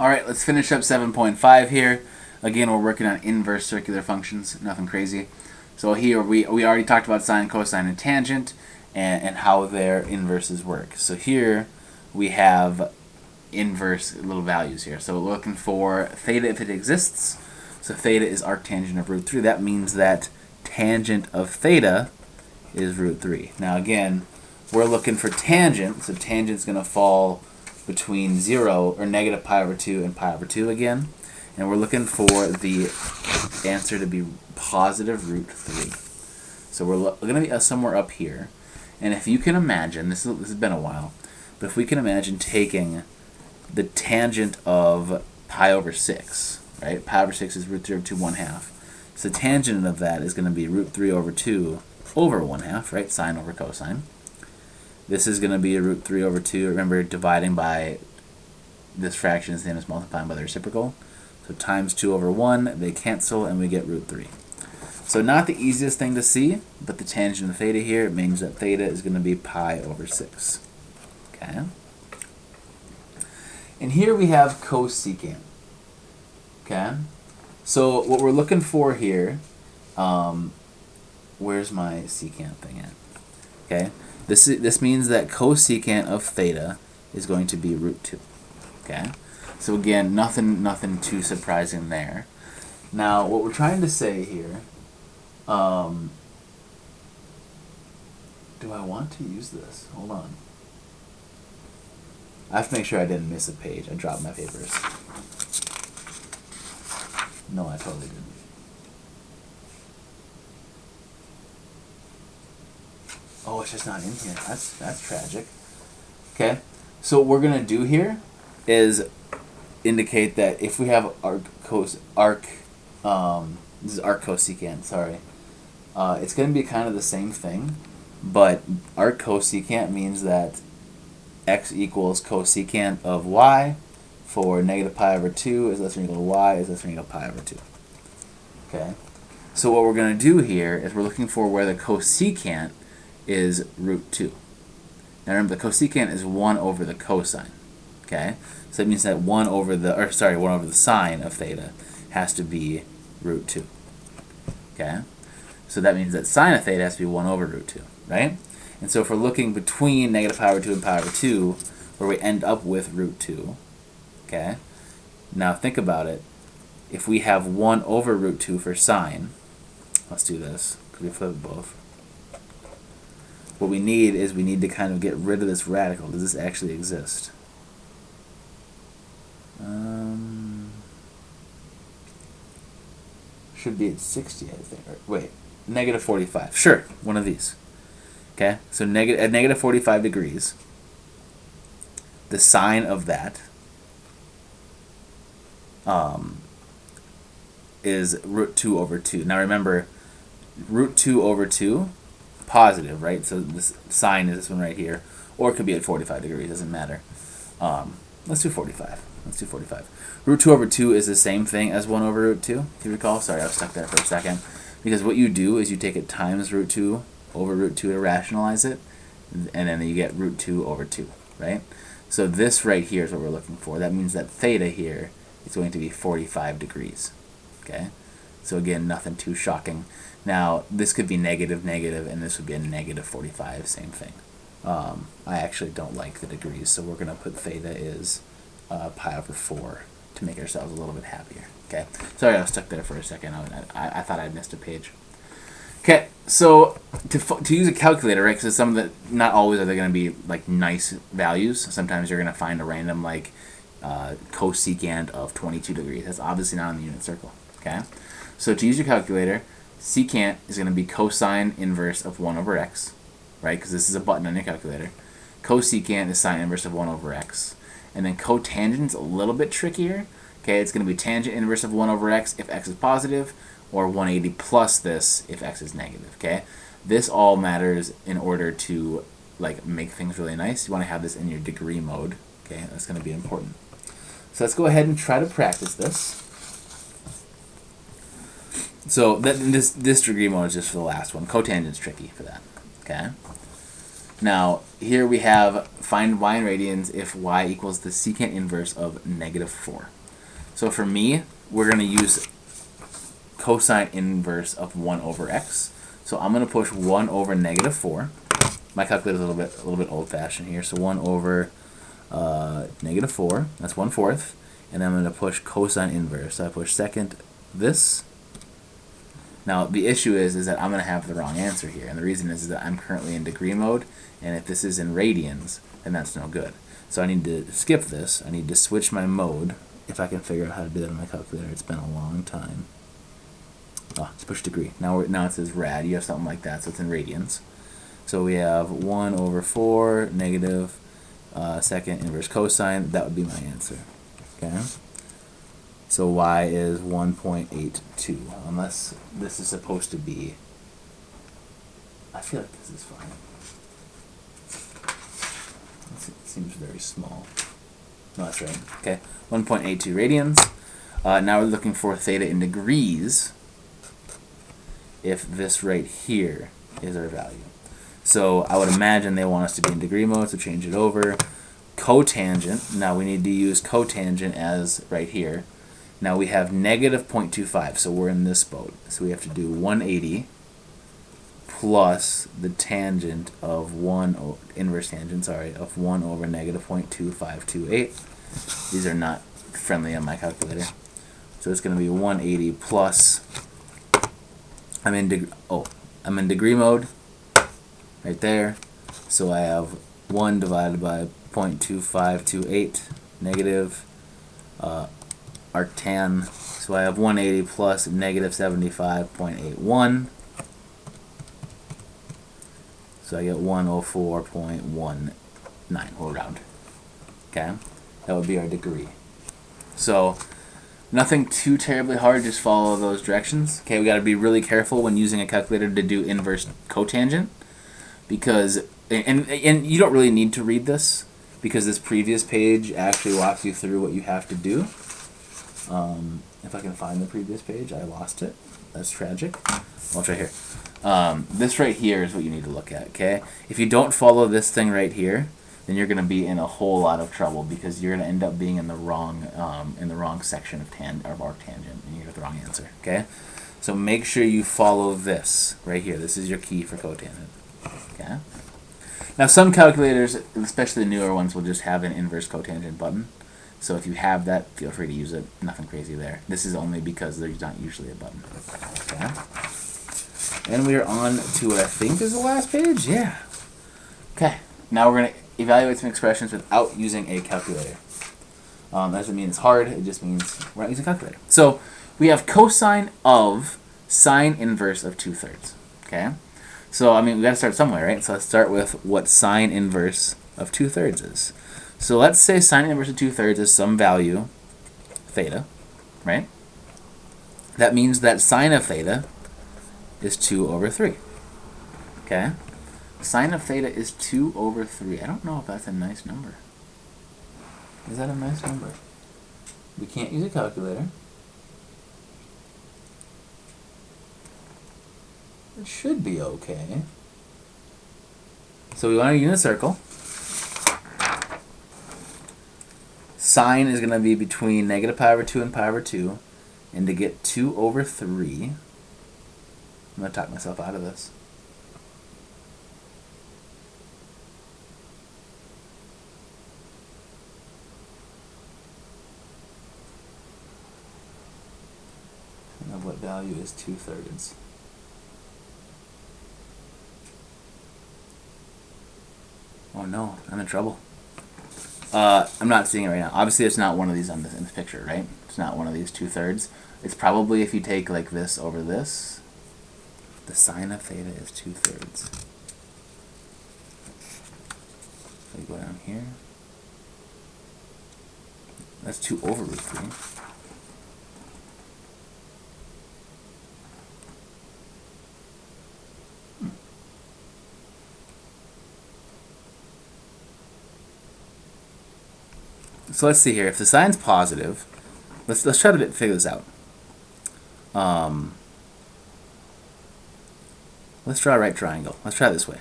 All right, let's finish up 7.5 here. Again, we're working on inverse circular functions, nothing crazy. So here we already talked about sine, cosine, and tangent and how their inverses work. So here we have inverse little values here. So we're looking for theta if it exists. So theta is arctangent of root 3. That means that tangent of theta is root 3. Now again, we're looking for tangent, so tangent's going to fall between 0 or negative pi over 2 and pi over 2 again. And we're looking for the answer to be positive root 3. So we're going to be somewhere up here. And if you can imagine, this has been a while, but if we can imagine taking the tangent of pi over 6, right? Pi over 6 is root 3 over 2, 1/2. So the tangent of that is going to be root 3 over 2 over 1/2, right? Sine over cosine. This is going to be a root 3 over 2. Remember, dividing by this fraction is the same as multiplying by the reciprocal. So times 2 over 1, they cancel, and we get root 3. So not the easiest thing to see, but the tangent of theta here means that theta is going to be pi over 6. Okay? And here we have cosecant. Okay? So what we're looking for here, where's my secant thing at? Okay? This means that cosecant of theta is going to be root 2. Okay? So again, nothing too surprising there. Now, what we're trying to say here, do I want to use this? Hold on. I have to make sure I didn't miss a page. I dropped my papers. No, I totally didn't. Oh, it's just not in here. That's tragic. Okay, so what we're gonna do here is indicate that if we have this is arc cosecant. Sorry, it's gonna be kind of the same thing, but arc cosecant means that x equals cosecant of y for negative pi over 2 is less than or equal to y is less than or equal to pi over 2. Okay, so what we're going to do here is we're looking for where the cosecant is root 2. Now remember, the cosecant is 1 over the cosine. Okay, so that means that 1 over the sine of theta has to be root 2. Okay, so that means that sine of theta has to be 1 over root 2, right? And so if we're looking between negative pi over 2 and pi over 2, where we end up with root 2, okay? Now think about it. If we have 1 over root 2 for sine, let's do this, because we flip both. What we need is we need to kind of get rid of this radical. Does this actually exist? Should be at 60, I think. Or, wait, negative 45. Sure, one of these. Okay, so at negative 45 degrees, the sine of that is root 2 over 2. Now remember, root 2 over 2, positive, right? So this sine is this one right here, or it could be at 45 degrees, doesn't matter. Let's do 45. Let's do 45. Root 2 over 2 is the same thing as 1 over root 2, if you recall. Sorry, I was stuck there for a second. Because what you do is you take it times root 2 over root 2 to rationalize it, and then you get root 2 over 2, right? So this right here is what we're looking for. That means that theta here is going to be 45 degrees, okay? So again, nothing too shocking. Now, this could be negative, and this would be a negative 45, same thing. I actually don't like the degrees, so we're going to put theta is pi over 4 to make ourselves a little bit happier, okay? Sorry, I was stuck there for a second. I thought I'd missed a page. Okay, so to use a calculator, right, because some of the, not always are they going to be like nice values. Sometimes you're going to find a random like cosecant of 22 degrees. That's obviously not in the unit circle, okay? So to use your calculator, secant is going to be cosine inverse of 1 over x, right, because this is a button on your calculator. Cosecant is sine inverse of 1 over x. And then cotangent's a little bit trickier. Okay, it's going to be tangent inverse of 1 over x if x is positive, or 180 plus this if x is negative, okay? This all matters in order to like make things really nice. You want to have this in your degree mode, okay? That's going to be important. So let's go ahead and try to practice this. So this degree mode is just for the last one. Cotangent's tricky for that, okay? Now, here we have find y in radians if y equals the secant inverse of -4. So for me, we're going to use cosine inverse of 1 over x. So I'm going to push 1 over -4. My calculator is a little bit old-fashioned here. So 1 over -4, that's 1/4. And then I'm going to push cosine inverse. So I push secant this. Now, the issue is that I'm going to have the wrong answer here. And the reason is that I'm currently in degree mode. And if this is in radians, then that's no good. So I need to skip this. I need to switch my mode. If I can figure out how to do that on my calculator. It's been a long time. Oh, let's push degree. Now it says rad. You have something like that, so it's in radians. So we have 1 over 4 negative secant inverse cosine. That would be my answer. Okay. So y is 1.82. Unless this is supposed to be. I feel like this is fine. It seems very small. No, that's right. Okay. 1.82 radians. Now we're looking for theta in degrees if this right here is our value. So I would imagine they want us to be in degree mode, so change it over. Cotangent. Now we need to use cotangent as right here. Now we have negative 0.25, so we're in this boat. So we have to do 180 plus the tangent of inverse tangent, of 1 over negative 0.2528. These are not friendly on my calculator. So it's going to be 180 plus, I'm in degree mode, right there. So I have 1 divided by 0.2528 negative arctan. So I have 180 plus negative 75.81. So I get 104.19, we'll round. Okay? That would be our degree. So nothing too terribly hard, just follow those directions. Okay, we got to be really careful when using a calculator to do inverse cotangent, because and you don't really need to read this, because this previous page actually walks you through what you have to do. If I can find the previous page, I lost it. That's tragic. Well, it's right here. This right here is what you need to look at, okay? If you don't follow this thing right here, then you're going to be in a whole lot of trouble, because you're going to end up being in the wrong section of arctangent, and you get the wrong answer, okay? So make sure you follow this right here. This is your key for cotangent, okay? Now some calculators, especially the newer ones, will just have an inverse cotangent button. So if you have that, feel free to use it. Nothing crazy there. This is only because there's not usually a button. Okay. And we are on to what I think is the last page. Yeah. Okay. Now we're going to evaluate some expressions without using a calculator. That doesn't mean it's hard. It just means we're not using a calculator. So we have cosine of sine inverse of 2/3. Okay. So I mean we got to start somewhere, right? So let's start with what sine inverse of 2/3 is. So let's say sine inverse of 2/3 is some value, theta, right? That means that sine of theta is 2 over 3. Okay? Sine of theta is 2 over 3. I don't know if that's a nice number. Is that a nice number? We can't use a calculator. It should be okay. So we want a unit circle. Sine is going to be between negative pi over 2 and pi over 2. And to get 2 over 3, I'm going to talk myself out of this. And what value is 2/3? Oh no, I'm in trouble. I'm not seeing it right now. Obviously, it's not one of these in this picture, right? It's not one of these 2/3. It's probably if you take like this over this, the sine of theta is 2/3. So you go down here. That's 2 over root 3. So let's see here. If the sine's positive, let's try to figure this out. Let's draw a right triangle. Let's try it this way.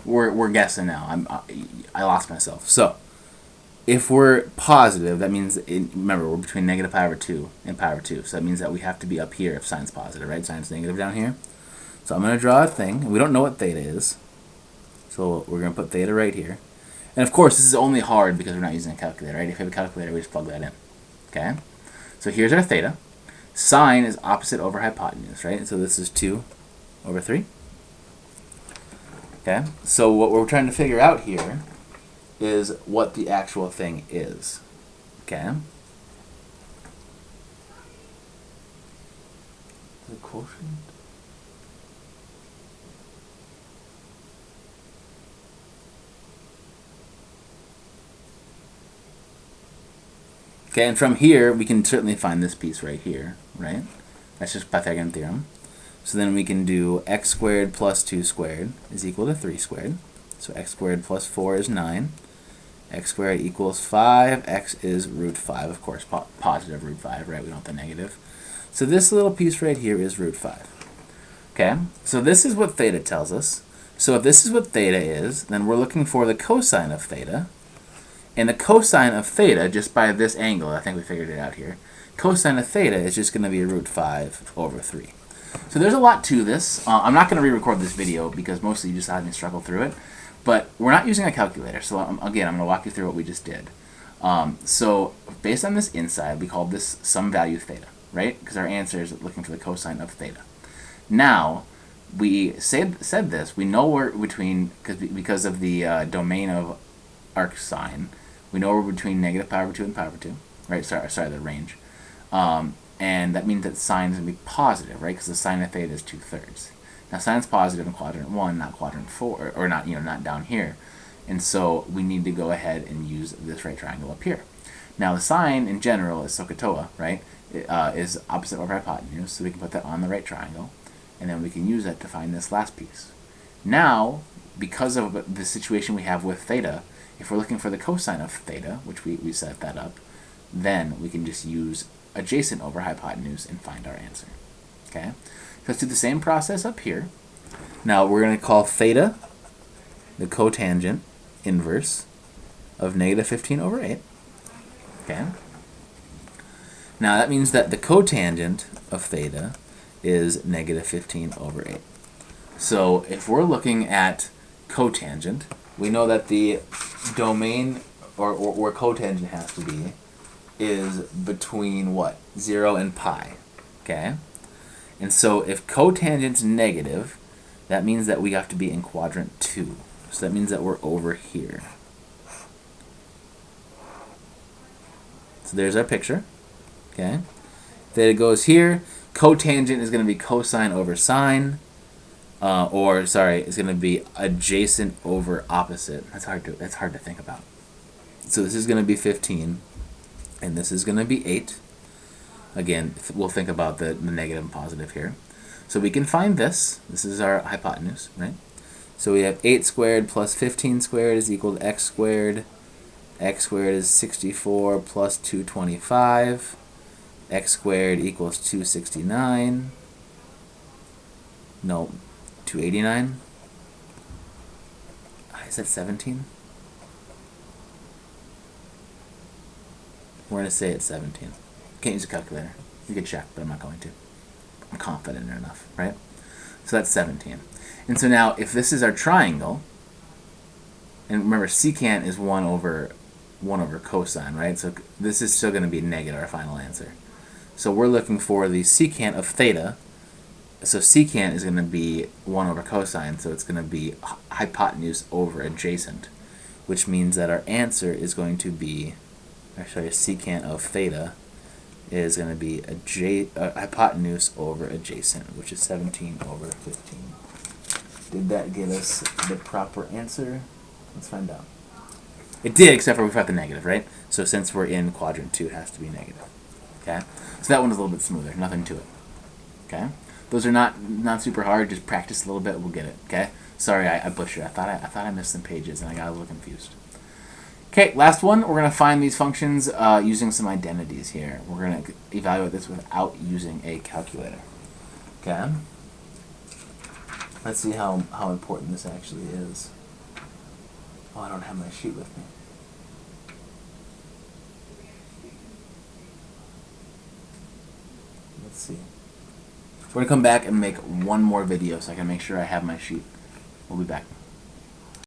we're guessing now. I lost myself. So if we're positive, that means, remember, we're between negative pi over 2 and pi over 2. So that means that we have to be up here if sine's positive, right? Sine's negative down here. So I'm going to draw a thing. We don't know what theta is. So we're going to put theta right here. And of course, this is only hard because we're not using a calculator, right? If you have a calculator, we just plug that in. Okay? So here's our theta. Sine is opposite over hypotenuse, right? So this is 2 over 3. Okay? So what we're trying to figure out here is what the actual thing is. Okay? The quotient? Okay, and from here, we can certainly find this piece right here, right? That's just Pythagorean theorem. So then we can do x squared plus 2 squared is equal to 3 squared. So x squared plus 4 is 9. X squared equals 5. X is root 5, of course, positive root 5, right? We don't want the negative. So this little piece right here is root 5. Okay, so this is what theta tells us. So if this is what theta is, then we're looking for the cosine of theta. And the cosine of theta, just by this angle, I think we figured it out here, cosine of theta is just going to be root 5 over 3. So there's a lot to this. I'm not going to re-record this video because mostly you just had me struggle through it. But we're not using a calculator, so again, I'm going to walk you through what we just did. So based on this inside, we called this some value theta, right? Because our answer is looking for the cosine of theta. Now, we said this, we know we're between, because of the domain of arc sine, we know we're between negative pi over 2 and pi over 2, right? Sorry, the range. And that means that sine is going to be positive, right? Because the sine of theta is 2/3. Now, sine's positive in quadrant 1, not quadrant 4, or not, not down here. And so we need to go ahead and use this right triangle up here. Now, the sine in general is SOHCAHTOA, right? Is opposite over hypotenuse, so we can put that on the right triangle, and then we can use that to find this last piece. Now, because of the situation we have with theta, if we're looking for the cosine of theta, which we set that up, then we can just use adjacent over hypotenuse and find our answer. Okay? So let's do the same process up here. Now we're going to call theta the cotangent inverse of negative 15 over 8. Okay? Now that means that the cotangent of theta is negative 15 over 8. So if we're looking at cotangent, we know that the domain, or where cotangent has to be, is between what? 0 and pi. Okay? And so if cotangent's negative, that means that we have to be in quadrant 2. So that means that we're over here. So there's our picture. Okay? Theta goes here. Cotangent is going to be cosine over sine. It's going to be adjacent over opposite. That's hard to think about. So this is going to be 15, and this is going to be 8. Again, we'll think about the negative and positive here. So we can find this. This is our hypotenuse, right? So we have 8 squared plus 15 squared is equal to x squared. X squared is 64 plus 225. X squared equals 269. No, 289. Is that 17? We're going to say it's 17. Can't use a calculator. You can check, but I'm not going to. I'm confident enough, right? So that's 17. And so now, if this is our triangle, and remember, secant is 1 over cosine, right? So this is still going to be negative, our final answer. So we're looking for the secant of theta. So secant is going to be 1 over cosine, so it's going to be hypotenuse over adjacent, which means that our answer is going to be, actually, secant of theta is going to be hypotenuse over adjacent, which is 17 over 15. Did that give us the proper answer? Let's find out. It did, except for we got the negative, right? So since we're in quadrant 2, it has to be negative. Okay? So that one is a little bit smoother. Nothing to it. Okay? Those are not super hard. Just practice a little bit. We'll get it. Okay? Sorry, I butchered. I thought I missed some pages, and I got a little confused. Okay, last one. We're going to find these functions using some identities here. We're going to evaluate this without using a calculator. Okay? Let's see how important this actually is. Oh, I don't have my sheet with me. Let's see. We're going to come back and make one more video so I can make sure I have my sheet. We'll be back.